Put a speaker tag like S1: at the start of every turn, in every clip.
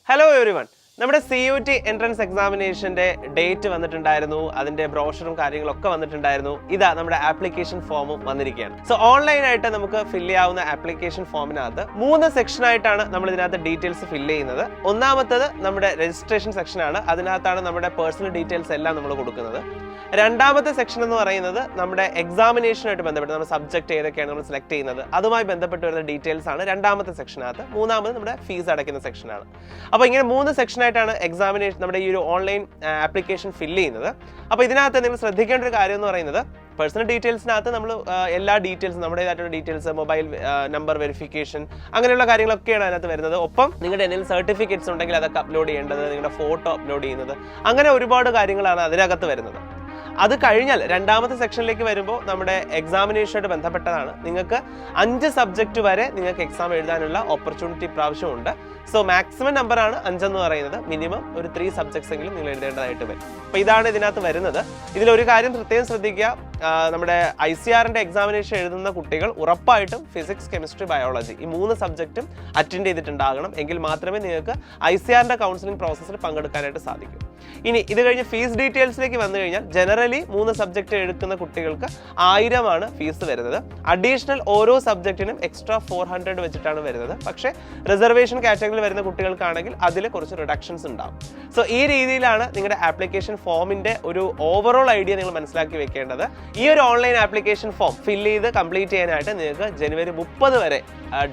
S1: Hello everyone. നമ്മുടെ CUT entrance എക്സാമിനേഷന്റെ date വന്നിട്ടുണ്ടായിരുന്നു, അതിന്റെ ബ്രോഷറും കാര്യങ്ങളൊക്കെ വന്നിട്ടുണ്ടായിരുന്നു. ഇതാ നമ്മുടെ ആപ്ലിക്കേഷൻ ഫോമും വന്നിരിക്കുകയാണ്. സോ ഓൺലൈൻ ആയിട്ട് നമുക്ക് ഫില്ല് ചെയ്യാവുന്ന ആപ്ലിക്കേഷൻ ഫോമിനകത്ത് 3 സെക്ഷൻ ആയിട്ടാണ് നമ്മൾ ഇതിനകത്ത് ഡീറ്റെയിൽസ് ഫില്ല് ചെയ്യുന്നത്. ഒന്നാമത്തേത് നമ്മുടെ രജിസ്ട്രേഷൻ സെക്ഷനാണ്. അതിനകത്താണ് നമ്മുടെ പേഴ്സണൽ ഡീറ്റെയിൽസ് എല്ലാം നമ്മൾ കൊടുക്കുന്നത്. രണ്ടാമത്തെ സെക്ഷൻ എന്ന് പറയുന്നത് നമ്മുടെ എക്സാമിനേഷനുമായിട്ട് ബന്ധപ്പെട്ട് നമ്മുടെ സബ്ജക്ട് ഏതൊക്കെയാണ് നമ്മൾ സെലക്ട് ചെയ്യുന്നത് അതുമായി ബന്ധപ്പെട്ട് വരുന്ന ഡീറ്റെയിൽസ് ആണ് രണ്ടാമത്തെ സെക്ഷനകത്ത്. മൂന്നാമത് നമ്മുടെ ഫീസ് അടയ്ക്കുന്ന സെക്ഷനാണ്. അപ്പോൾ ഇങ്ങനെ 3 സെക്ഷനായിട്ടാണ് എക്സാമിനേഷൻ നമ്മുടെ ഈ ഒരു ഓൺലൈൻ ആപ്ലിക്കേഷൻ ഫില്ല് ചെയ്യുന്നത്. അപ്പോൾ ഇതിനകത്ത് നിങ്ങൾ ശ്രദ്ധിക്കേണ്ട ഒരു കാര്യം എന്ന് പറയുന്നത്, പേഴ്സണൽ ഡീറ്റെയിൽസിനകത്ത് നമ്മൾ എല്ലാ ഡീറ്റെയിൽസും നമ്മുടേതായിട്ടുള്ള ഡീറ്റെയിൽസ്, മൊബൈൽ നമ്പർ വെരിഫിക്കേഷൻ അങ്ങനെയുള്ള കാര്യങ്ങളൊക്കെയാണ് അതിനകത്ത് വരുന്നത്. ഒപ്പം നിങ്ങളുടെ എന്തെങ്കിലും സർട്ടിഫിക്കറ്റ്സ് ഉണ്ടെങ്കിൽ അതൊക്കെ അപ്ലോഡ് ചെയ്യേണ്ടത്, നിങ്ങളുടെ ഫോട്ടോ അപ്ലോഡ് ചെയ്യുന്നത്, അങ്ങനെ ഒരുപാട് കാര്യങ്ങളാണ് അതിനകത്ത് വരുന്നത്. അത് കഴിഞ്ഞാൽ രണ്ടാമത്തെ സെക്ഷനിലേക്ക് വരുമ്പോൾ നമ്മുടെ എക്സാമിനേഷനുമായിട്ട് ബന്ധപ്പെട്ടതാണ്. നിങ്ങൾക്ക് 5 സബ്ജക്റ്റ് വരെ നിങ്ങൾക്ക് എക്സാം എഴുതാനുള്ള ഓപ്പർച്യൂണിറ്റി പ്രാവശ്യമുണ്ട്. സോ മാക്സിമം നമ്പറാണ് 5 എന്ന് പറയുന്നത്. മിനിമം ഒരു 3 സബ്ജക്ട്സ് എങ്കിലും നിങ്ങൾ എഴുതേണ്ടതായിട്ട് വരും. അപ്പോൾ ഇതാണ് ഇതിനകത്ത് വരുന്നത്. ഇതിലൊരു കാര്യം പ്രത്യേകം ശ്രദ്ധിക്കുക, നമ്മുടെ ICRന്റെ എക്സാമിനേഷൻ എഴുതുന്ന കുട്ടികൾ ഉറപ്പായിട്ടും ഫിസിക്സ്, കെമിസ്ട്രി, ബയോളജി ഈ 3 സബ്ജക്റ്റും അറ്റൻഡ് ചെയ്തിട്ടുണ്ടാകണം. എങ്കിൽ മാത്രമേ നിങ്ങൾക്ക് ICRന്റെ കൗൺസിലിംഗ് പ്രോസസ്സിൽ പങ്കെടുക്കാനായിട്ട് സാധിക്കൂ. ഇനി ഇത് കഴിഞ്ഞ് ഫീസ് ഡീറ്റെയിൽസിലേക്ക് വന്നു കഴിഞ്ഞാൽ ജനറലി 3 സബ്ജക്റ്റ് എടുക്കുന്ന കുട്ടികൾക്ക് 1000 ആണ് ഫീസ് വരുന്നത്. അഡീഷണൽ ഓരോ സബ്ജക്റ്റിനും എക്സ്ട്രാ 400 വെച്ചിട്ടാണ് വരുന്നത്. പക്ഷേ റിസർവേഷൻ കാറ്റഗറിയിൽ വരുന്ന കുട്ടികൾക്കാണെങ്കിൽ അതിൽ കുറച്ച് റിഡക്ഷൻസ് ഉണ്ടാവും. സോ ഈ രീതിയിലാണ് നിങ്ങളുടെ ആപ്ലിക്കേഷൻ ഫോമിന്റെ ഒരു ഓവറോൾ ഐഡിയ നിങ്ങൾ മനസ്സിലാക്കി വെക്കേണ്ടത്. ഈ ഒരു ഓൺലൈൻ ആപ്ലിക്കേഷൻ ഫോം ഫില്ല് ചെയ്ത് കംപ്ലീറ്റ് ചെയ്യാനായിട്ട് നിങ്ങൾക്ക് ജനുവരി 30 വരെ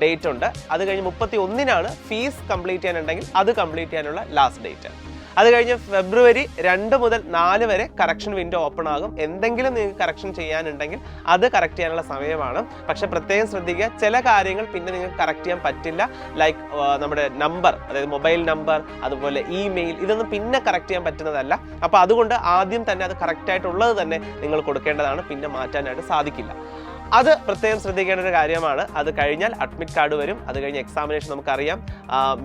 S1: ഡേറ്റ് ഉണ്ട്. അത് കഴിഞ്ഞ് 31-നാണ് ഫീസ് കംപ്ലീറ്റ് ചെയ്യാനുണ്ടെങ്കിൽ അത് കംപ്ലീറ്റ് ചെയ്യാനുള്ള ലാസ്റ്റ് ഡേറ്റ്. അത് കഴിഞ്ഞ് ഫെബ്രുവരി 2 മുതൽ 4 വരെ കറക്ഷൻ വിൻഡോ ഓപ്പൺ ആകും. എന്തെങ്കിലും നിങ്ങൾക്ക് കറക്ഷൻ ചെയ്യാനുണ്ടെങ്കിൽ അത് കറക്റ്റ് ചെയ്യാനുള്ള സമയമാണ്. പക്ഷെ പ്രത്യേകം ശ്രദ്ധിക്കുക, ചില കാര്യങ്ങൾ പിന്നെ നിങ്ങൾക്ക് കറക്റ്റ് ചെയ്യാൻ പറ്റില്ല. ലൈക്ക് നമ്മുടെ നമ്പർ, അതായത് മൊബൈൽ നമ്പർ, അതുപോലെ ഇമെയിൽ, ഇതൊന്നും പിന്നെ കറക്റ്റ് ചെയ്യാൻ പറ്റുന്നതല്ല. അപ്പോൾ അതുകൊണ്ട് ആദ്യം തന്നെ അത് കറക്റ്റ് ആയിട്ടുള്ളത് തന്നെ നിങ്ങൾ കൊടുക്കേണ്ടതാണ്. പിന്നെ മാറ്റാനായിട്ട് സാധിക്കില്ല. അത് പ്രത്യേകം ശ്രദ്ധിക്കേണ്ട ഒരു കാര്യമാണ്. അത് കഴിഞ്ഞാൽ അഡ്മിറ്റ് കാർഡ് വരും. അത് കഴിഞ്ഞ് എക്സാമിനേഷൻ നമുക്കറിയാം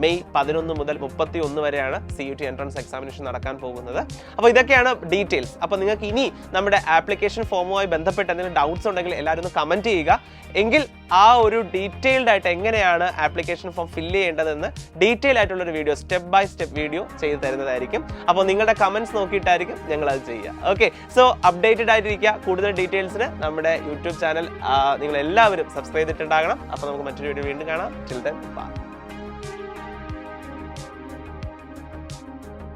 S1: മെയ് 11 മുതൽ 31 വരെയാണ് CUT എൻട്രൻസ് എക്സാമിനേഷൻ നടക്കാൻ പോകുന്നത്. അപ്പോൾ ഇതൊക്കെയാണ് ഡീറ്റെയിൽസ്. അപ്പോൾ നിങ്ങൾക്ക് ഇനി നമ്മുടെ ആപ്ലിക്കേഷൻ ഫോമുമായി ബന്ധപ്പെട്ട് എന്തെങ്കിലും ഡൗട്ട്സ് ഉണ്ടെങ്കിൽ എല്ലാവരും ഒന്ന് കമൻറ്റ് ചെയ്യുക. എങ്കിൽ ആ ഒരു ഡീറ്റെയിൽഡ് ആയിട്ട് എങ്ങനെയാണ് ആപ്ലിക്കേഷൻ ഫോം ഫില്ല് ചെയ്യേണ്ടതെന്ന് ഡീറ്റെയിൽ ആയിട്ടുള്ളൊരു video, step by step video ചെയ്തു തരുന്നതായിരിക്കും. അപ്പോൾ നിങ്ങളുടെ കമൻറ്റ്സ് നോക്കിയിട്ടായിരിക്കും ഞങ്ങൾ അത് ചെയ്യുക. ഓക്കെ, സോ അപ്ഡേറ്റഡ് ആയിട്ടിരിക്കുക. കൂടുതൽ ഡീറ്റെയിൽസിന് നമ്മുടെ യൂട്യൂബ് ചാനൽ നിങ്ങൾ എല്ലാവരും സബ്സ്ക്രൈബ് ചെയ്തിട്ടുണ്ടാകണം. അപ്പോൾ നമുക്ക് മറ്റൊരു വീഡിയോ വീണ്ടും കാണാം. Till then bye.